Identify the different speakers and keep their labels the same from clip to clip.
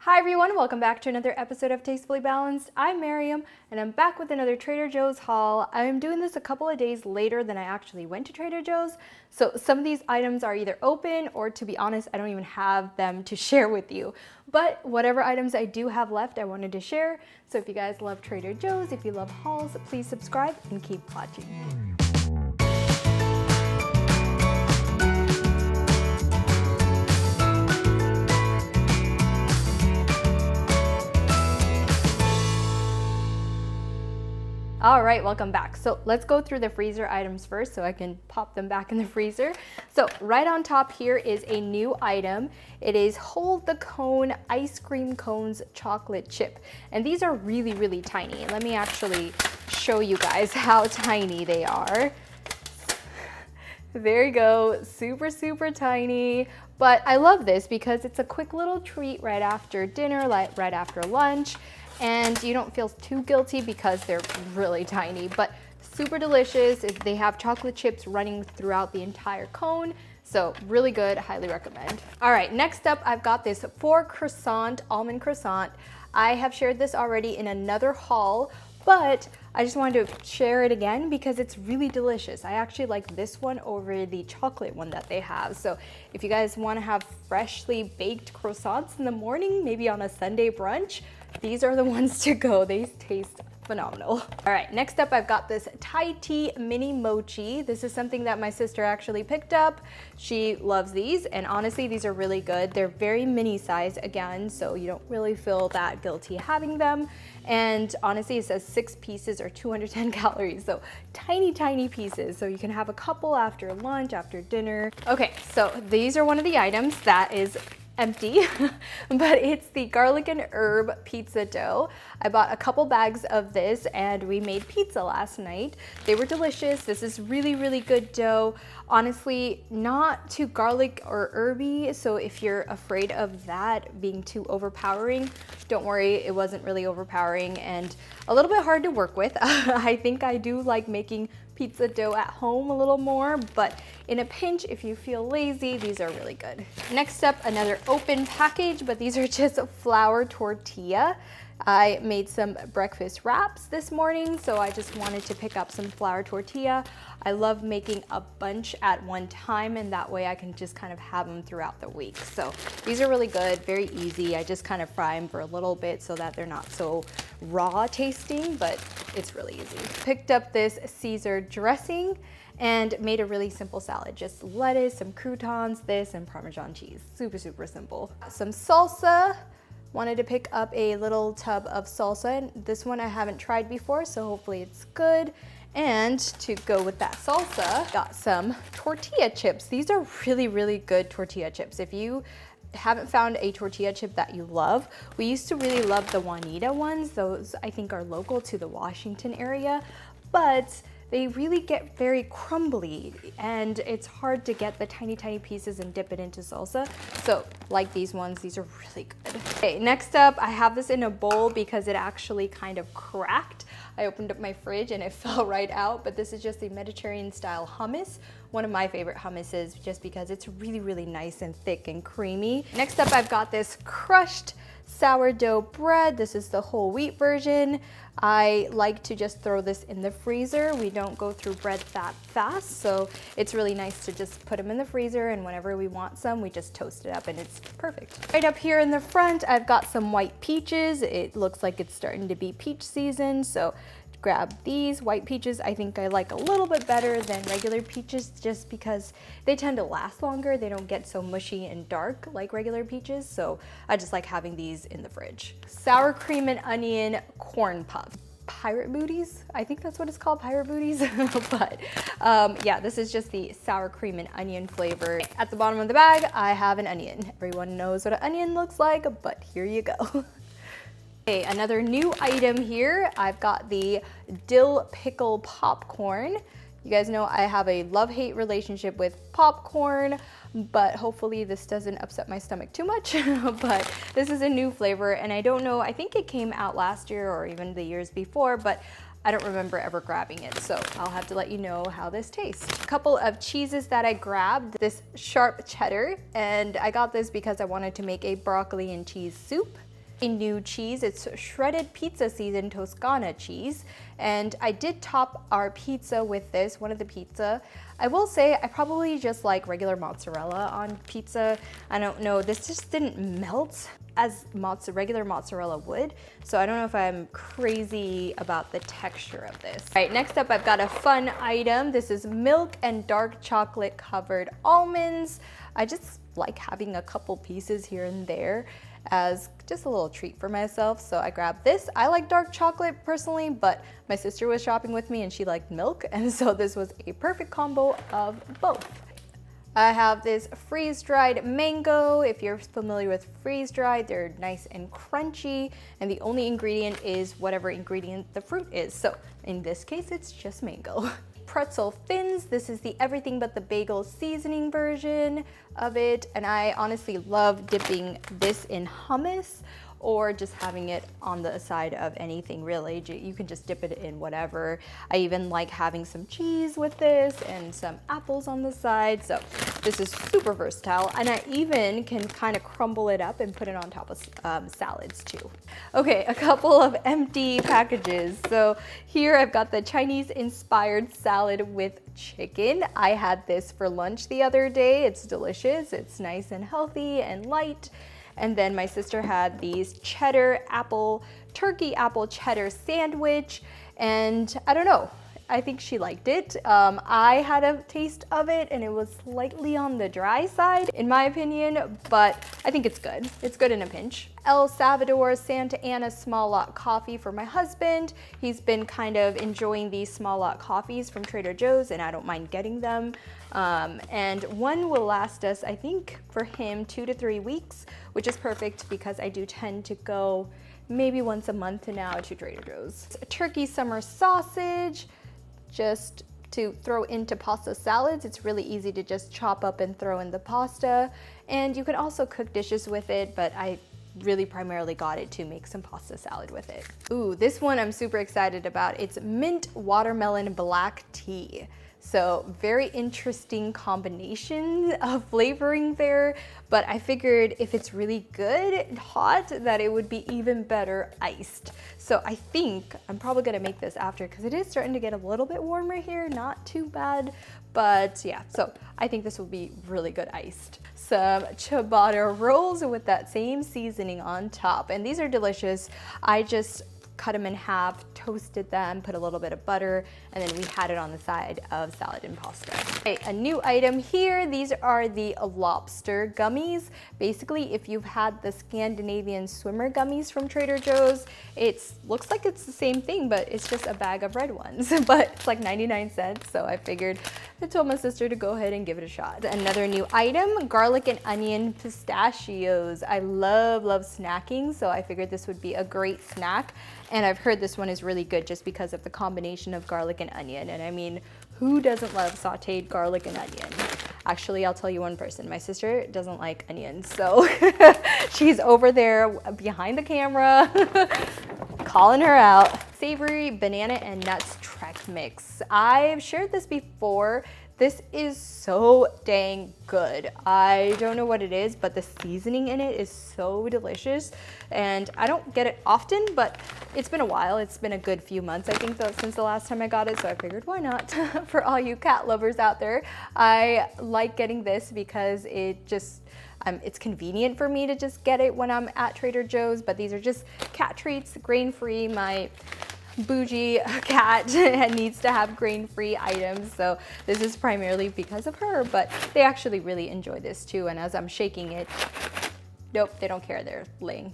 Speaker 1: Hi everyone, welcome back to another episode of Tastefully Balanced. I'm Miriam and I'm back with another Trader Joe's haul. I'm doing this a couple of days later than I actually went to Trader Joe's. So some of these items are either open or, to be honest, I don't even have them to share with you. But whatever items I do have left, I wanted to share. So if you guys love Trader Joe's, if you love hauls, please subscribe and keep watching. All right, welcome back. So let's go through the freezer items first so I can pop them back in the freezer. So right on top here is a new item. It is Hold the Cone Ice Cream Cones Chocolate Chip. And these are really, really tiny. Let me actually show you guys how tiny they are. There you go, super, super tiny. But I love this because it's a quick little treat right after dinner, like right after lunch. And you don't feel too guilty because they're really tiny, but super delicious. They have chocolate chips running throughout the entire cone. So really good, highly recommend. All right, next up, I've got this 4-croissant almond croissant. I have shared this already in another haul, but I just wanted to share it again because it's really delicious. I actually like this one over the chocolate one that they have. So if you guys want to have freshly baked croissants in the morning, maybe on a Sunday brunch, these are the ones to go. They taste phenomenal. All right, next up I've got this Thai tea mini mochi. This is something that my sister actually picked up. She loves these, and honestly, these are really good. They're very mini size again, so you don't really feel that guilty having them. And honestly, it says 6 pieces or 210 calories, so tiny, tiny pieces. So you can have a couple after lunch, after dinner. Okay, so these are one of the items that is empty, but it's the garlic and herb pizza dough. I bought a couple bags of this and we made pizza last night. They were delicious. This is really, really good dough. Honestly, not too garlic or herby, so if you're afraid of that being too overpowering, don't worry, it wasn't really overpowering and a little bit hard to work with. I think I do like making pizza dough at home a little more, but in a pinch, if you feel lazy, these are really good. Next up, another open package, but these are just flour tortilla. I made some breakfast wraps this morning, so I just wanted to pick up some flour tortilla. I love making a bunch at one time, and that way I can just kind of have them throughout the week. So these are really good, very easy. I just kind of fry them for a little bit so that they're not so raw tasting, but it's really easy. Picked up this Caesar dressing and made a really simple salad. Just lettuce, some croutons, this, and Parmesan cheese. Super, super simple. Some salsa. Wanted to pick up a little tub of salsa, and this one I haven't tried before, so hopefully it's good. And to go with that salsa, got some tortilla chips. These are really, really good tortilla chips. If you haven't found a tortilla chip that you love, we used to really love the Juanita ones. Those I think are local to the Washington area, but they really get very crumbly and it's hard to get the tiny, tiny pieces and dip it into salsa. So like these ones, these are really good. Okay, next up, I have this in a bowl because it actually kind of cracked. I opened up my fridge and it fell right out, but this is just the Mediterranean style hummus. One of my favorite hummuses just because it's really, really nice and thick and creamy. Next up, I've got this crushed sourdough bread. This is the whole wheat version. I like to just throw this in the freezer. We don't go through bread that fast, so it's really nice to just put them in the freezer, and whenever we want some, we just toast it up and it's perfect. Right up here in the front, I've got some white peaches. It looks like it's starting to be peach season, so grab these white peaches. I think I like a little bit better than regular peaches just because they tend to last longer. They don't get so mushy and dark like regular peaches, so I just like having these in the fridge. Sour cream and onion corn puff. Pirate booties, I think that's what it's called, pirate booties. But yeah, this is just the sour cream and onion flavor. At the bottom of the bag, I have an onion. Everyone knows what an onion looks like, but here you go. Okay, another new item here. I've got the dill pickle popcorn. You guys know I have a love-hate relationship with popcorn, but hopefully this doesn't upset my stomach too much. But this is a new flavor, and I don't know, I think it came out last year or even the years before, but I don't remember ever grabbing it, so I'll have to let you know how this tastes. A couple of cheeses that I grabbed, this sharp cheddar, and I got this because I wanted to make a broccoli and cheese soup. A new cheese, it's shredded pizza seasoned Toscana cheese, and I did top our pizza with this, one of the pizza. I will say I probably just like regular mozzarella on pizza. I don't know, this just didn't melt as regular mozzarella would, so I don't know if I'm crazy about the texture of this. All right, next up I've got a fun item. This is milk and dark chocolate covered almonds. I just like having a couple pieces here and there as just a little treat for myself, so I grabbed this. I like dark chocolate personally, but my sister was shopping with me and she liked milk, and so this was a perfect combo of both. I have this freeze-dried mango. If you're familiar with freeze-dried, they're nice and crunchy, and the only ingredient is whatever ingredient the fruit is. So in this case, it's just mango. Pretzel thins. This is the everything but the bagel seasoning version of it, and I honestly love dipping this in hummus or just having it on the side of anything really. You can just dip it in whatever. I even like having some cheese with this and some apples on the side. So this is super versatile, and I even can kind of crumble it up and put it on top of salads too. Okay, a couple of empty packages. So here I've got the Chinese inspired salad with chicken. I had this for lunch the other day. It's delicious. It's nice and healthy and light. And then my sister had these turkey apple cheddar sandwich, and I don't know, I think she liked it. I had a taste of it and it was slightly on the dry side in my opinion, but I think it's good. It's good in a pinch. El Salvador Santa Ana small lot coffee for my husband. He's been kind of enjoying these small lot coffees from Trader Joe's, and I don't mind getting them. And one will last us, I think, for him 2 to 3 weeks, which is perfect because I do tend to go maybe once a month now to Trader Joe's. A turkey summer sausage, just to throw into pasta salads. It's really easy to just chop up and throw in the pasta. And you can also cook dishes with it, but I really primarily got it to make some pasta salad with it. Ooh, this one I'm super excited about. It's mint watermelon black tea. So very interesting combination of flavoring there, but I figured if it's really good and hot that it would be even better iced. So I think I'm probably gonna make this after because it is starting to get a little bit warmer here, not too bad, but yeah, so I think this will be really good iced. Some ciabatta rolls with that same seasoning on top, and these are delicious. I just cut them in half, toasted them, put a little bit of butter, and then we had it on the side of salad and pasta. Okay, a new item here. These are the lobster gummies. Basically, if you've had the Scandinavian swimmer gummies from Trader Joe's, it looks like it's the same thing, but it's just a bag of red ones. But it's like 99 cents, so I figured, I told my sister to go ahead and give it a shot. Another new item, garlic and onion pistachios. I love snacking, so I figured this would be a great snack. And I've heard this one is really good just because of the combination of garlic and onion. And I mean, who doesn't love sauteed garlic and onion? Actually, I'll tell you one person. My sister doesn't like onions, so she's over there behind the camera calling her out. Savory banana and nuts Trek mix. I've shared this before. This is so dang good. I don't know what it is, but the seasoning in it is so delicious. And I don't get it often, but it's been a while. It's been a good few months, I think, though, since the last time I got it. So I figured, why not? For all you cat lovers out there, I like getting this because it just, it's convenient for me to just get it when I'm at Trader Joe's, but these are just cat treats, grain-free. My bougie cat needs to have grain-free items, so this is primarily because of her, but they actually really enjoy this too, and as I'm shaking it, nope, they don't care, they're laying.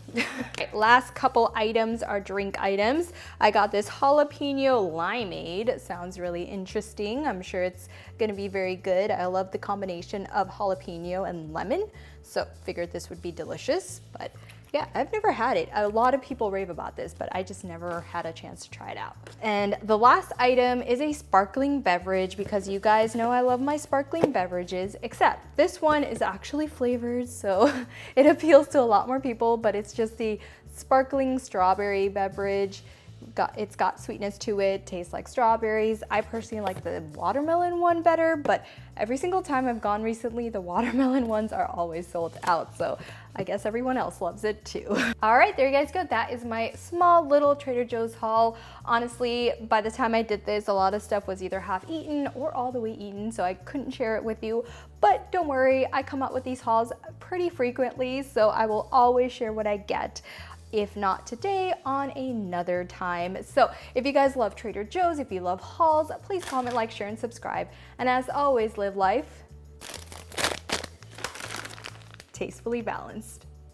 Speaker 1: Okay, last couple items are drink items. I got this jalapeno limeade. Sounds really interesting. I'm sure it's gonna be very good. I love the combination of jalapeno and lemon, so figured this would be delicious, but yeah, I've never had it. A lot of people rave about this, but I just never had a chance to try it out. And the last item is a sparkling beverage, because you guys know I love my sparkling beverages, except this one is actually flavored, so it appeals to a lot more people, but it's just the sparkling strawberry beverage. it's got sweetness to it, tastes like strawberries. I personally like the watermelon one better, but every single time I've gone recently, the watermelon ones are always sold out, so I guess everyone else loves it too. All right, there you guys go. That is my small little Trader Joe's haul. Honestly, by the time I did this, a lot of stuff was either half eaten or all the way eaten, so I couldn't share it with you. But don't worry, I come up with these hauls pretty frequently, so I will always share what I get. If not today, on another time. So if you guys love Trader Joe's, if you love hauls, please comment, like, share, and subscribe. And as always, live life tastefully balanced.